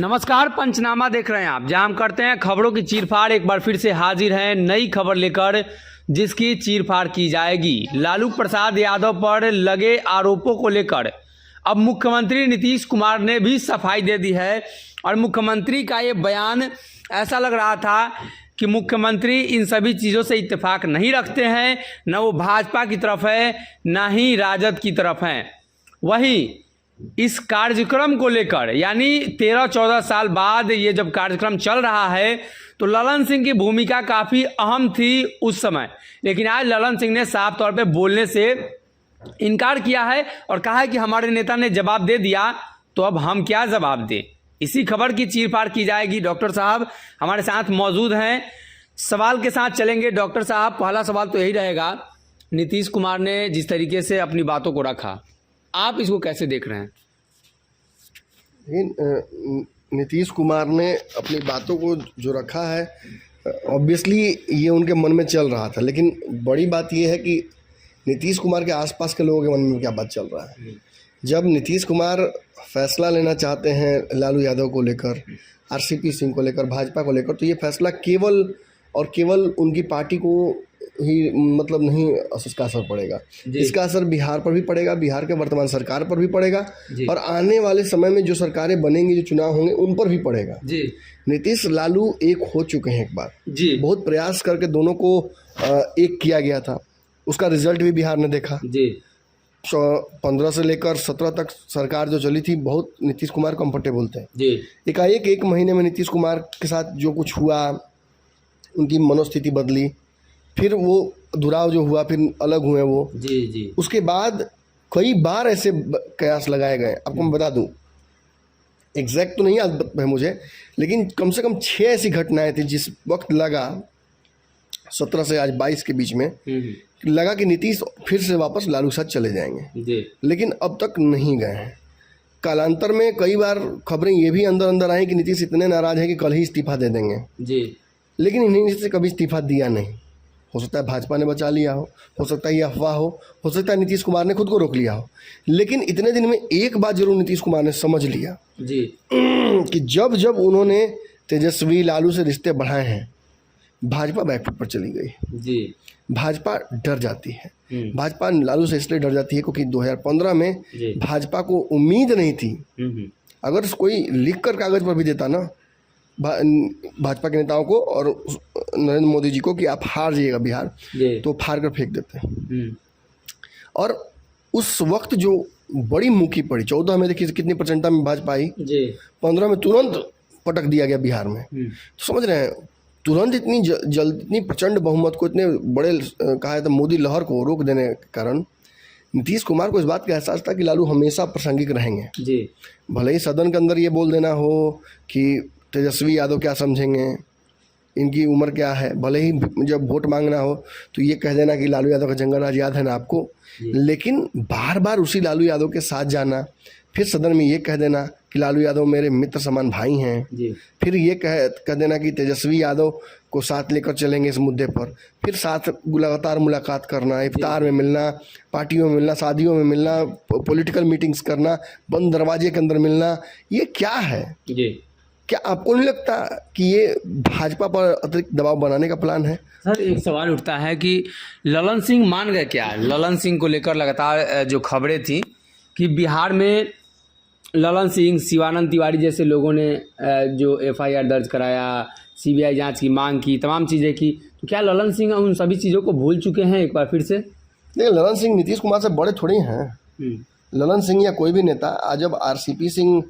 नमस्कार, पंचनामा देख रहे हैं आप, जहां हम करते हैं खबरों की चीरफाड़। एक बार फिर से हाजिर हैं नई खबर लेकर, जिसकी चीरफाड़ की जाएगी लालू प्रसाद यादव पर लगे आरोपों को लेकर। अब मुख्यमंत्री नीतीश कुमार ने भी सफाई दे दी है और मुख्यमंत्री का ये बयान ऐसा लग रहा था कि मुख्यमंत्री इन सभी चीज़ों से इत्तेफाक नहीं रखते हैं, न वो भाजपा की तरफ है न ही राजद की तरफ हैं। वहीं इस कार्यक्रम को लेकर, यानी 13-14 साल बाद ये जब कार्यक्रम चल रहा है, तो ललन सिंह की भूमिका काफ़ी अहम थी उस समय, लेकिन आज ललन सिंह ने साफ तौर पे बोलने से इनकार किया है और कहा है कि हमारे नेता ने जवाब दे दिया, तो अब हम क्या जवाब दें। इसी खबर की चीरफाड़ की जाएगी। डॉक्टर साहब हमारे साथ मौजूद हैं, सवाल के साथ चलेंगे। डॉक्टर साहब, पहला सवाल तो यही रहेगा, नीतीश कुमार ने जिस तरीके से अपनी बातों को रखा, आप इसको कैसे देख रहे हैं? नीतीश कुमार ने अपनी बातों को जो रखा है, ऑब्वियसली ये उनके मन में चल रहा था, लेकिन बड़ी बात ये है कि नीतीश कुमार के आसपास के लोगों के मन में क्या बात चल रहा है। जब नीतीश कुमार फैसला लेना चाहते हैं लालू यादव को लेकर, आरसीपी सिंह को लेकर, भाजपा को लेकर, तो ये फैसला केवल और केवल उनकी पार्टी को ही मतलब नहीं उसका असर पड़ेगा, इसका असर बिहार पर भी पड़ेगा, बिहार के वर्तमान सरकार पर भी पड़ेगा और आने वाले समय में जो सरकारें बनेंगी, जो चुनाव होंगे, उन पर भी पड़ेगा। नीतीश लालू एक हो चुके हैं, एक बार बहुत प्रयास करके दोनों को एक किया गया था, उसका रिजल्ट भी बिहार ने देखा। 15 से लेकर 17 तक सरकार जो चली थी, बहुत नीतीश कुमार कंफर्टेबल थे। एकाएक एक महीने में नीतीश कुमार के साथ जो कुछ हुआ, उनकी मनोस्थिति बदली, फिर वो दुराव जो हुआ, फिर अलग हुए वो। उसके बाद कई बार ऐसे कयास लगाए गए। आपको मैं बता दूं, एग्जैक्ट तो नहीं याद है मुझे, लेकिन कम से कम 6 ऐसी घटनाएं थी जिस वक्त लगा 17 से आज 22 के बीच में लगा कि नीतीश फिर से वापस लालू साथ चले जाएंगे, लेकिन अब तक नहीं गए हैं। कालांतर में कई बार खबरें ये भी अंदर अंदर आई कि नीतीश इतने नाराज हैं कि कल ही इस्तीफा दे देंगे, लेकिन इन्हीं से कभी इस्तीफा दिया नहीं। हो सकता है भाजपा ने बचा लिया हो सकता है ये अफवाह हो सकता है नीतीश कुमार ने खुद को रोक लिया हो, लेकिन इतने दिन में एक बात जरूर नीतीश कुमार ने समझ लिया कि जब जब उन्होंने तेजस्वी लालू से रिश्ते बढ़ाए हैं, भाजपा बैकफुट पर चली गई। भाजपा डर जाती है। भाजपा लालू से इसलिए डर जाती है क्योंकि 2015 में भाजपा को उम्मीद नहीं थी, अगर कोई लिख कर कागज पर भी देता ना भाजपा के नेताओं को और नरेंद्र मोदी जी को कि आप हार जाइएगा बिहार, तो फाड़ कर फेंक देते। और उस वक्त जो बड़ी मुखी पड़ी, 14 में देखिए कितनी प्रचंडता में भाजपा आई, 15 में तुरंत पटक दिया गया बिहार में। तो समझ रहे हैं, तुरंत इतनी जल्द इतनी प्रचंड बहुमत को, इतने बड़े कहा जाता मोदी लहर को रोक देने के कारण नीतीश कुमार को इस बात का एहसास था कि लालू हमेशा प्रासंगिक रहेंगे। भले ही सदन के अंदर ये बोल देना हो कि तेजस्वी यादव क्या समझेंगे, इनकी उम्र क्या है, भले ही जब वोट मांगना हो तो ये कह देना कि लालू यादव का जंगल राज याद है ना आपको, लेकिन बार बार उसी लालू यादव के साथ जाना, फिर सदन में ये कह देना कि लालू यादव मेरे मित्र समान भाई हैं, फिर ये कह देना कि तेजस्वी यादव को साथ लेकर चलेंगे इस मुद्दे पर, फिर साथ लगातार मुलाकात करना, इफ्तार में मिलना, पार्टियों में मिलना, शादियों में मिलना, पॉलिटिकल मीटिंग्स करना, बंद दरवाजे के अंदर मिलना, ये क्या है? क्या आपको नहीं लगता कि ये भाजपा पर अतिरिक्त दबाव बनाने का प्लान है? सर, एक सवाल उठता है कि ललन सिंह मान गए क्या? ललन सिंह को लेकर लगातार जो खबरें थी कि बिहार में ललन सिंह, शिवानंद तिवारी जैसे लोगों ने जो FIR दर्ज कराया, CBI जांच की मांग की, तमाम चीज़ें की, तो क्या ललन सिंह उन सभी चीज़ों को भूल चुके हैं एक बार फिर से? देखिए, ललन सिंह नीतीश कुमार से बड़े थोड़ी हैं। ललन सिंह या कोई भी नेता आज जब RCP सिंह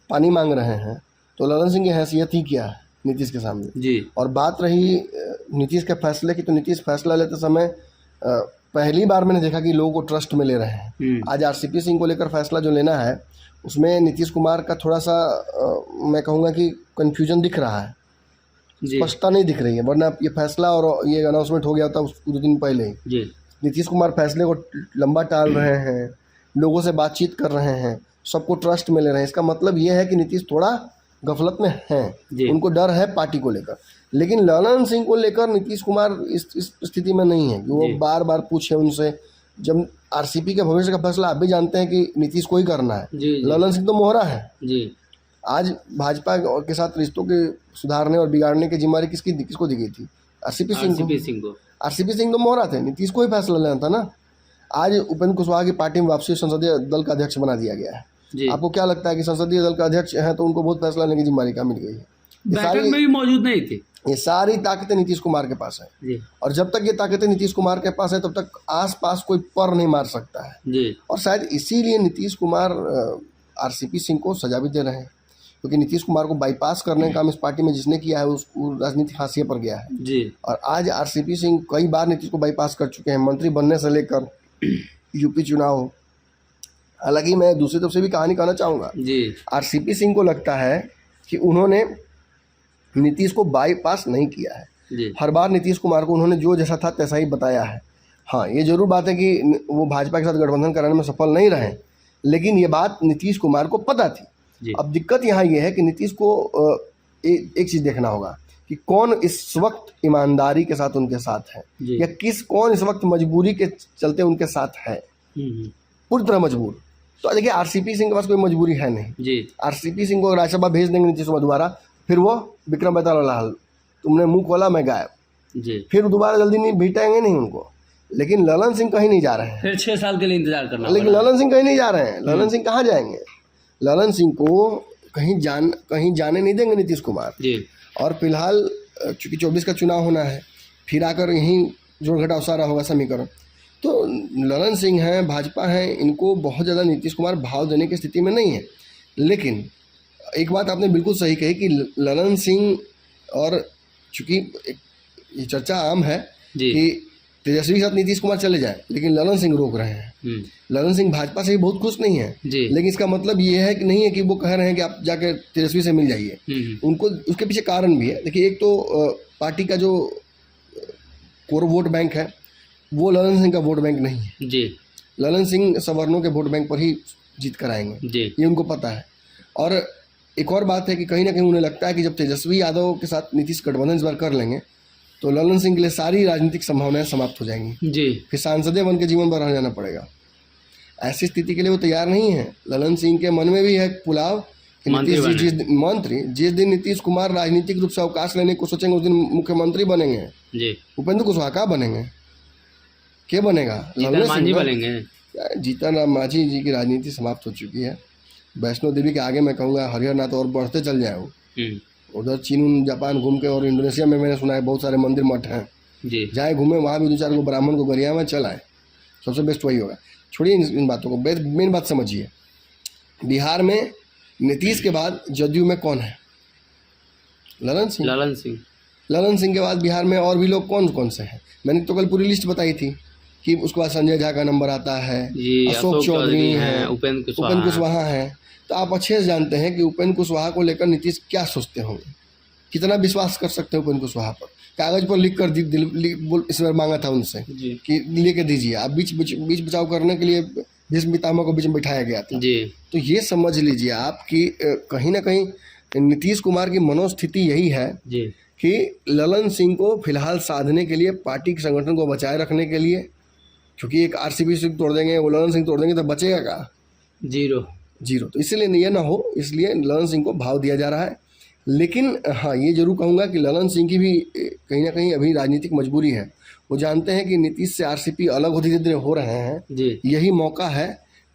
पानी मांग रहे हैं तो ललन सिंह की हैसियत ही क्या है नीतीश के सामने। और बात रही नीतीश के फैसले की, तो नीतीश फैसला लेते समय पहली बार मैंने देखा कि लोगों को ट्रस्ट में ले रहे हैं। आज RCP सिंह को लेकर फैसला जो लेना है, उसमें नीतीश कुमार का थोड़ा सा मैं कहूँगा कि कन्फ्यूजन दिख रहा है, स्पष्टता नहीं दिख रही है, वरना ये फैसला और ये अनाउंसमेंट हो गया था कुछ दिन पहले ही। नीतीश कुमार फैसले को लंबा टाल रहे हैं, लोगों से बातचीत कर रहे हैं, सबको ट्रस्ट में ले रहे हैं। इसका मतलब ये है कि नीतीश थोड़ा गफलत में हैं, उनको डर है पार्टी को लेकर। लेकिन ललन सिंह को लेकर नीतीश कुमार इस स्थिति में नहीं है कि वो बार बार पूछे उनसे। जब आरसीपी के भविष्य का फैसला आप भी जानते हैं कि नीतीश को ही करना है, ललन सिंह तो मोहरा है, आज भाजपा के साथ रिश्तों के सुधारने और बिगाड़ने की जिम्मेदारी किसको दी गई थी? आरसीपी सिंह को। आरसीपी सिंह तो मोहरा थे, नीतीश को ही फैसला लेना था ना। आज उपेंद्र कुशवाहा की पार्टी में वापसी संसदीय दल का अध्यक्ष बना दिया गया है। आपको क्या लगता है कि संसदीय दल का अध्यक्ष है तो उनको बहुत फैसला लेने की जिम्मेदारी क्या मिल गई है? बैठक में भी मौजूद नहीं थे। ये सारी ताकतें नीतीश कुमार के पास है और जब तक ये ताकतें नीतीश कुमार के पास है तब तक आसपास कोई पर नहीं मार सकता है। और शायद इसीलिए नीतीश कुमार आरसीपी सिंह को सजा भी दे रहे हैं, क्योंकि नीतीश कुमार को बाईपास करने का काम इस पार्टी में जिसने किया है उसको राजनीतिक हाशिए पर गया है। और आज आरसीपी सिंह कई बार नीतीश को बाईपास कर चुके हैं, मंत्री बनने से लेकर यूपी चुनाव। हालांकि मैं दूसरी तरफ से भी कहानी कहना चाहूँगा, आरसीपी सिंह को लगता है कि उन्होंने नीतीश को बाईपास नहीं किया है। हर बार नीतीश कुमार को उन्होंने जो जैसा था तैसा ही बताया है। हाँ, ये जरूर बात है कि वो भाजपा के साथ गठबंधन कराने में सफल नहीं रहे, लेकिन ये बात नीतीश कुमार को पता थी। अब दिक्कत यहाँ ये है कि नीतीश को एक चीज़ देखना होगा कि कौन इस वक्त ईमानदारी के साथ उनके साथ है या कौन इस वक्त मजबूरी के चलते उनके साथ है, पूरी तरह मजबूर। तो देखिए, आरसीपी सिंह के पास कोई मजबूरी है नहीं। आरसीपी सिंह को राज्यसभा भेज देंगे नीतीश कुमार दोबारा, फिर वो विक्रम बेताल, तुमने मुंह खोला मैं गायब, फिर दोबारा जल्दी नहीं भेटेंगे नहीं उनको। लेकिन ललन सिंह कहीं नहीं जा रहे हैं, फिर 6 साल के लिए इंतजार करना। लेकिन ललन सिंह कहीं नहीं जा रहे हैं। ललन सिंह कहाँ जाएंगे? ललन सिंह को कहीं जाने नहीं देंगे नीतीश कुमार। और फिलहाल चूंकि 24 का चुनाव होना है, फिर आकर यहीं जोड़ घटाव सारा होगा समीकरण। तो ललन सिंह हैं, भाजपा हैं, इनको बहुत ज़्यादा नीतीश कुमार भाव देने की स्थिति में नहीं है। लेकिन एक बात आपने बिल्कुल सही कही कि ललन सिंह, और चूंकि ये चर्चा आम है कि तेजस्वी के साथ नीतीश कुमार चले जाए, लेकिन ललन सिंह रोक रहे हैं। ललन सिंह भाजपा से भी बहुत खुश नहीं है, लेकिन इसका मतलब ये है कि नहीं है कि वो कह रहे हैं कि आप जाकर तेजस्वी से मिल जाइए। उनको उसके पीछे कारण भी है। देखिए, एक तो पार्टी का जो कोर वोट बैंक है वो ललन सिंह का वोट बैंक नहीं है। ललन सिंह सवर्णों के वोट बैंक पर ही जीत कर आएंगे, ये उनको पता है। और एक और बात है कि कहीं ना कहीं उन्हें लगता है कि जब तेजस्वी यादव के साथ नीतीश गठबंधन इस बार कर लेंगे तो ललन सिंह के लिए सारी राजनीतिक संभावनाएं समाप्त हो जाएंगी। फिर सांसदे बन के जीवन भर रह जाना पड़ेगा। ऐसी स्थिति के लिए वो तैयार नहीं है। ललन सिंह के मन में भी है पुलाव कि नीतीश जिस दिन नीतीश कुमार राजनीतिक रूप से अवकाश लेने को सोचेंगे उस दिन मुख्यमंत्री बनेंगे। उपेंद्र कुशवाहा क्या बनेंगे? क्या बनेगा? जीतन राम मांझी जी की राजनीति समाप्त हो चुकी है। वैष्णो देवी के आगे मैं कहूँगा हरिहर नाथ और बढ़ते चल जाए। वो उधर चीन जापान घूम के, और इंडोनेशिया में मैंने सुना है बहुत सारे मंदिर मठ हैं, जाए घूमे, वहाँ भी 2-4 को ब्राह्मण को गरिया में चल आए। सबसे बेस्ट वही होगा। छोड़िए इन बातों को, मेन बात समझिए। बिहार में नीतीश के बाद जदयू में कौन है? ललन सिंह के बाद बिहार में और भी लोग कौन कौन से हैं? मैंने तो कल पूरी लिस्ट बताई थी कि उसके बाद संजय झा का नंबर आता है, अशोक चौधरी हैं, उपेंद्र कुशवाहा हैं। तो आप अच्छे से जानते हैं कि उपेंद्र कुशवाहा को लेकर नीतीश क्या सोचते होंगे, कितना विश्वास कर सकते हैं उपेंद्र कुशवाहा पर। कागज पर लिख कर इस बार मांगा था उनसे कि लेके दीजिए। आप बीच बचाव करने के लिए भीष्म पितामह को बीच में बिठाया गया था। तो ये समझ लीजिए आप कि कहीं ना कहीं नीतीश कुमार की मनोस्थिति यही है कि ललन सिंह को फिलहाल साधने के लिए, पार्टी के संगठन को बचाए रखने के लिए, क्योंकि एक आरसीपी सिंह तोड़ देंगे, वो ललन सिंह तोड़ देंगे तो बचेगा क्या? जीरो। तो इसलिए ये ना हो, इसलिए ललन सिंह को भाव दिया जा रहा है। लेकिन हाँ, ये जरूर कहूँगा कि ललन सिंह की भी कहीं ना कहीं अभी राजनीतिक मजबूरी है। वो जानते हैं कि नीतीश से आरसीपी अलग धीरे धीरे हो रहे हैं। यही मौका है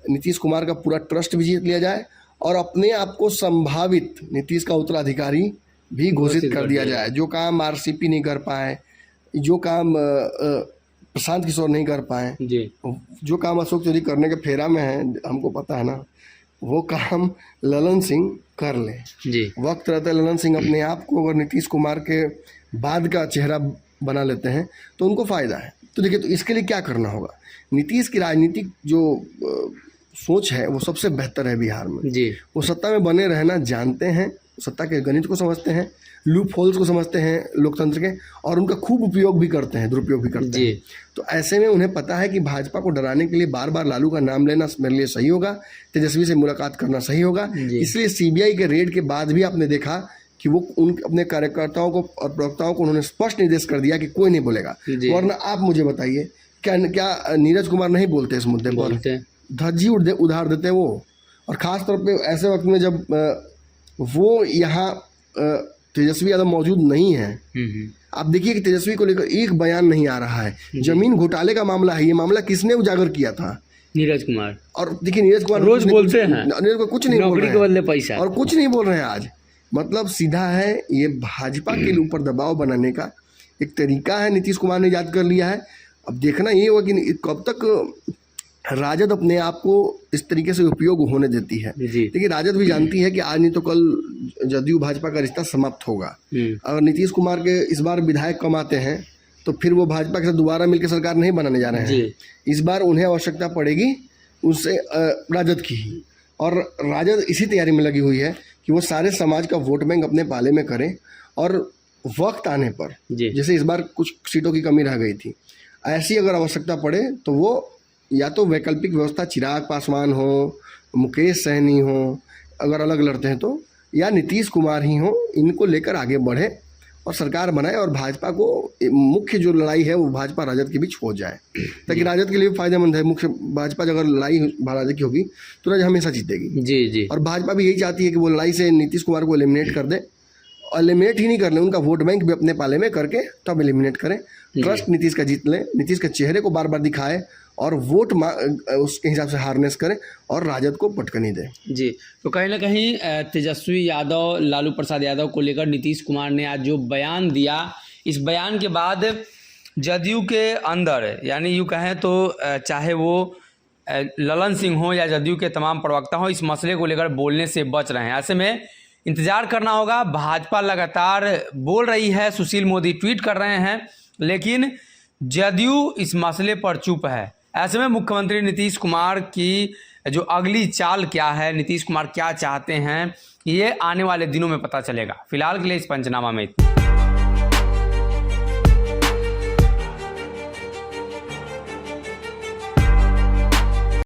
नीतीश कुमार का पूरा ट्रस्ट भी जीत लिया जाए और अपने आप को संभावित नीतीश का उत्तराधिकारी भी घोषित कर दिया जाए। जो काम आरसीपी नहीं कर पाए, जो काम प्रशांत किशोर नहीं कर पाए, जो काम अशोक चौधरी करने के फेरा में है, हमको पता है ना, वो काम ललन सिंह कर ले। वक्त रहते ललन सिंह अपने आप को अगर नीतीश कुमार के बाद का चेहरा बना लेते हैं तो उनको फ़ायदा है। तो देखिए, तो इसके लिए क्या करना होगा? नीतीश की राजनीतिक जो सोच है वो सबसे बेहतर है बिहार में। वो सत्ता में बने रहना जानते हैं, सत्ता के गणित को समझते हैं, लूप होल्स को समझते हैं लोकतंत्र के, और उनका खूब उपयोग भी करते हैं, दुरुपयोग भी करते हैं। तो ऐसे में उन्हें पता है कि भाजपा को डराने के लिए बार बार लालू का नाम लेना मेरे लिए सही होगा, तेजस्वी से मुलाकात करना सही होगा। इसलिए सीबीआई के रेड के बाद भी आपने देखा कि वो अपने कार्यकर्ताओं को और प्रवक्ताओं को उन्होंने स्पष्ट निर्देश कर दिया कि कोई नहीं बोलेगा। वरना आप मुझे बताइए, क्या नीरज कुमार नहीं बोलते इस मुद्दे पर? धज्जी उधार देते वो। और ख़ास तौर पे ऐसे वक्त में जब वो यहाँ तेजस्वी यादव मौजूद नहीं है। आप देखिए कि तेजस्वी को लेकर एक बयान नहीं आ रहा है। जमीन घोटाले का मामला है, ये मामला किसने उजागर किया था? नीरज कुमार। और देखिए नीरज कुमार रोज बोलते हैं नीरज को कुछ नहीं बोल नौकरी रहे के हैं बदले पैसा, और कुछ नहीं बोल रहे हैं आज। मतलब सीधा है, ये भाजपा के ऊपर दबाव बनाने का एक तरीका है, नीतीश कुमार ने याद कर लिया है। अब देखना ये होगा कि कब तक राजद अपने आप को इस तरीके से उपयोग होने देती है। देखिए राजद भी जानती है कि आज नहीं तो कल जदयू भाजपा का रिश्ता समाप्त होगा। अगर नीतीश कुमार के इस बार विधायक कम आते हैं तो फिर वो भाजपा के साथ दोबारा मिलकर सरकार नहीं बनाने जा रहे हैं। इस बार उन्हें आवश्यकता पड़ेगी उससे राजद की ही, और राजद इसी तैयारी में लगी हुई है कि वो सारे समाज का वोट बैंक अपने पाले में करें, और वक्त आने पर जैसे इस बार कुछ सीटों की कमी रह गई थी, ऐसी अगर आवश्यकता पड़े तो वो या तो वैकल्पिक व्यवस्था चिराग पासवान हो, मुकेश सहनी हो, अगर अलग लड़ते हैं तो, या नीतीश कुमार ही हो, इनको लेकर आगे बढ़े और सरकार बनाए, और भाजपा को मुख्य जो लड़ाई है वो भाजपा राजद के बीच हो जाए, ताकि राजद के लिए फायदेमंद है। मुख्य भाजपा अगर लड़ाई राजद की होगी तो राजद हमेशा जीतेगी। जी। और भाजपा भी यही चाहती है कि वो लड़ाई से नीतीश कुमार को एलिमिनेट कर दे, और एलिमिनेट ही नहीं कर ले, उनका वोट बैंक भी अपने पाले में करके तब एलिमिनेट करें। ट्रस्ट नीतीश का जीत ले, नीतीश के चेहरे को बार बार दिखाए और वोट उसके हिसाब से हार्नेस करें और राजद को पटकनी दे। जी, तो कहीं ना कहीं तेजस्वी यादव, लालू प्रसाद यादव को लेकर नीतीश कुमार ने आज जो बयान दिया, इस बयान के बाद जदयू के अंदर, यानी यूँ कहें तो चाहे वो ललन सिंह हो या जदयू के तमाम प्रवक्ता हो, इस मसले को लेकर बोलने से बच रहे हैं। ऐसे में इंतजार करना होगा। भाजपा लगातार बोल रही है, सुशील मोदी ट्वीट कर रहे हैं, लेकिन जदयू इस मसले पर चुप है। ऐसे में मुख्यमंत्री नीतीश कुमार की जो अगली चाल क्या है, नीतीश कुमार क्या चाहते हैं, ये आने वाले दिनों में पता चलेगा। फिलहाल के लिए इस पंचनामा में इतना।